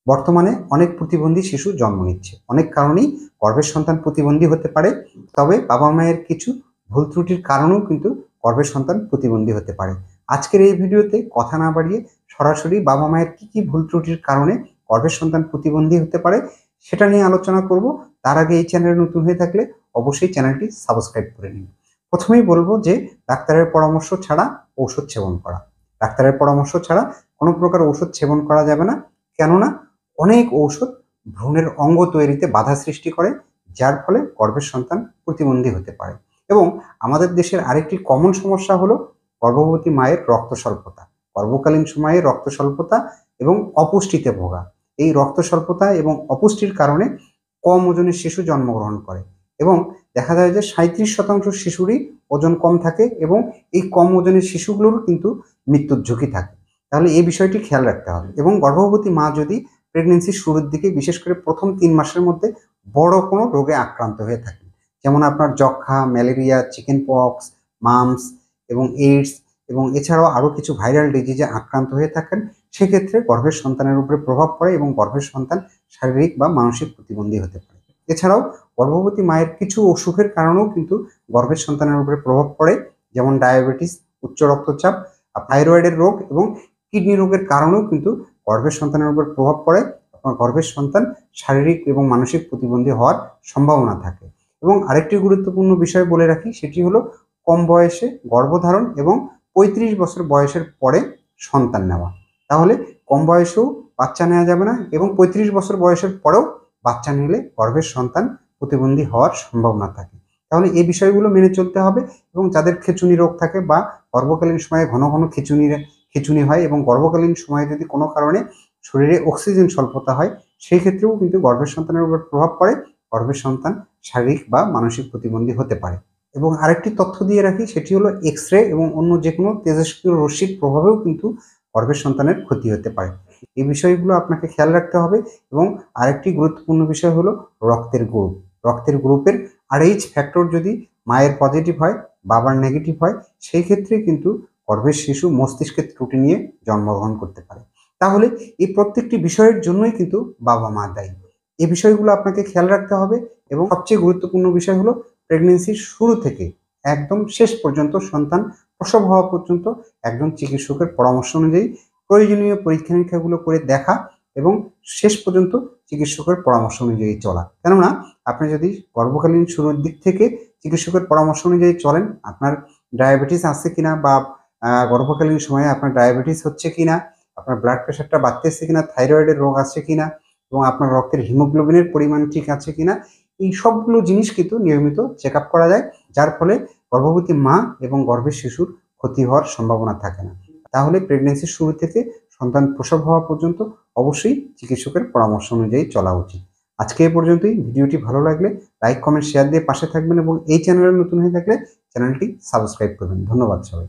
বর্তমানে অনেক প্রতিবন্ধী শিশু জন্ম নিচ্ছে। অনেক কারণেই গর্ভের সন্তান প্রতিবন্ধী হতে পারে। তবে বাবা মায়ের কিছু ভুল ত্রুটির কারণেও কিন্তু গর্ভের সন্তান প্রতিবন্ধী হতে পারে। আজকের এই ভিডিওতে কথা না বাড়িয়ে সরাসরি বাবা মায়ের কি ভুল ত্রুটির কারণে গর্ভের সন্তান প্রতিবন্ধী হতে পারে সেটা নিয়ে আলোচনা করব। তার আগে এই চ্যানেলে নতুন হয়ে থাকলে অবশ্যই চ্যানেলটি সাবস্ক্রাইব করে নিন। প্রথমেই বলবো যে ডাক্তারের পরামর্শ ছাড়া ঔষধ সেবন করা। ডাক্তারের পরামর্শ ছাড়া কোনো প্রকার ওষুধ সেবন করা যাবে না। কেননা অনেক ঔষধ ভ্রূণের অঙ্গ তৈরিতে বাধা সৃষ্টি করে, যার ফলে গর্ভের সন্তান প্রতিবন্ধী হতে পারে। এবং আমাদের দেশের আরেকটি কমন সমস্যা হলো গর্ভবতী মায়ের রক্ত স্বল্পতা। গর্ভকালীন সময়ে রক্ত স্বল্পতা এবং অপুষ্টিতে ভোগা। এই রক্ত স্বল্পতা এবং অপুষ্টির কারণে কম ওজনের শিশু জন্মগ্রহণ করে এবং দেখা যায় যে 37% শিশুরই ওজন কম থাকে এবং এই কম ওজনের শিশুগুলোরও কিন্তু মৃত্যুর ঝুঁকি থাকে। তাহলে এই বিষয়টি খেয়াল রাখতে হবে। এবং গর্ভবতী মা যদি প্রেগনেন্সির শুরুর দিকে বিশেষ করে প্রথম 3 মাসের মধ্যে বড় কোনো রোগে আক্রান্ত হয়ে থাকেন, যেমন আপনার যক্ষ্মা, ম্যালেরিয়া, চিকেন পক্স, মামস এবং এইডস এবং এছাড়াও আরও কিছু ভাইরাল ডিজিজে আক্রান্ত হয়ে থাকেন, সেক্ষেত্রে গর্ভের সন্তানের উপরে প্রভাব পড়ে এবং গর্ভের সন্তান শারীরিক বা মানসিক প্রতিবন্ধী হতে পারে। এছাড়াও গর্ভবতী মায়ের কিছু অসুখের কারণেও কিন্তু গর্ভের সন্তানের উপরে প্রভাব পড়ে, যেমন ডায়াবেটিস, উচ্চ রক্তচাপ, থাইরয়েডের রোগ এবং কিডনি রোগের কারণেও কিন্তু গর্ভের সন্তানের উপর প্রভাব পড়ে। আপনার গর্ভের সন্তান শারীরিক এবং মানসিক প্রতিবন্ধী হওয়ার সম্ভাবনা থাকে। এবং আরেকটি গুরুত্বপূর্ণ বিষয় বলে রাখি, সেটি হলো কম বয়সে গর্ভধারণ এবং 35 বছর বয়সের পরে সন্তান নেওয়া। তাহলে কম বয়সেও বাচ্চা নেওয়া যাবে না এবং 35 বছর বয়সের পরেও বাচ্চা নিলে গর্ভের সন্তান প্রতিবন্ধী হওয়ার সম্ভাবনা থাকে। তাহলে এই বিষয়গুলো মেনে চলতে হবে। এবং যাদের খিঁচুনি রোগ থাকে বা গর্ভকালীন সময়ে ঘন ঘন খিঁচুনি হয় এবং গর্ভকালীন সময়ে যদি কোনো কারণে শরীরে অক্সিজেন স্বল্পতা হয়, সেই ক্ষেত্রেও কিন্তু গর্ভের সন্তানের উপর প্রভাব পড়ে। গর্ভের সন্তান শারীরিক বা মানসিক প্রতিবন্ধী হতে পারে। এবং আরেকটি তথ্য দিয়ে রাখি, সেটি হলো এক্স রে এবং অন্য যে কোনো তেজস্ক্রিয় রশ্মির প্রভাবেও কিন্তু গর্ভের সন্তানের ক্ষতি হতে পারে। এই বিষয়গুলো আপনাকে খেয়াল রাখতে হবে। এবং আরেকটি গুরুত্বপূর্ণ বিষয় হলো রক্তের গ্রুপ। রক্তের গ্রুপের RH ফ্যাক্টর যদি মায়ের পজিটিভ হয়, বাবার নেগেটিভ হয়, সেই ক্ষেত্রে কিন্তু গর্ভের শিশু মস্তিষ্কের ত্রুটি নিয়ে জন্মগ্রহণ করতে পারে। তাহলে এই প্রত্যেকটি বিষয়ের জন্যই কিন্তু বাবা মা দায়ী। এই বিষয়গুলো আপনাকে খেয়াল রাখতে হবে। এবং সবচেয়ে গুরুত্বপূর্ণ বিষয় হলো প্রেগনেন্সির শুরু থেকে একদম শেষ পর্যন্ত সন্তান প্রসব হওয়া পর্যন্ত একজন চিকিৎসকের পরামর্শ অনুযায়ী প্রয়োজনীয় পরীক্ষা নিরীক্ষাগুলো করে দেখা এবং শেষ পর্যন্ত চিকিৎসকের পরামর্শ অনুযায়ী চলা। কেননা আপনি যদি গর্ভকালীন শুরুর দিক থেকে চিকিৎসকের পরামর্শ অনুযায়ী চলেন, আপনার ডায়াবেটিস আছে কিনা বা গর্ভকালীন সময়ে আপনার ডায়াবেটিস হচ্ছে কিনা, আপনার ব্লাড প্রেশারটা বাড়তেছে কিনা, থাইরয়েডের রোগ আছে কিনা এবং আপনার রক্তের হিমোগ্লোবিনের পরিমাণ ঠিক আছে কিনা, এই সবগুলো জিনিস কিন্তু নিয়মিত চেক আপ করা যায়, যার ফলে গর্ভবতী মা এবং গর্ভের শিশুর ক্ষতি হওয়ার সম্ভাবনা থাকে না। তাহলে প্রেগনেন্সির শুরু থেকে সন্তান প্রসব হওয়া পর্যন্ত অবশ্যই চিকিৎসকের পরামর্শ অনুযায়ী চলা উচিত। আজকে এ পর্যন্তই। ভিডিওটি ভালো লাগলে লাইক, কমেন্ট, শেয়ার দিয়ে পাশে থাকবেন এবং এই চ্যানেলে নতুন হয়ে থাকলে চ্যানেলটি সাবস্ক্রাইব করবেন। ধন্যবাদ সবাই।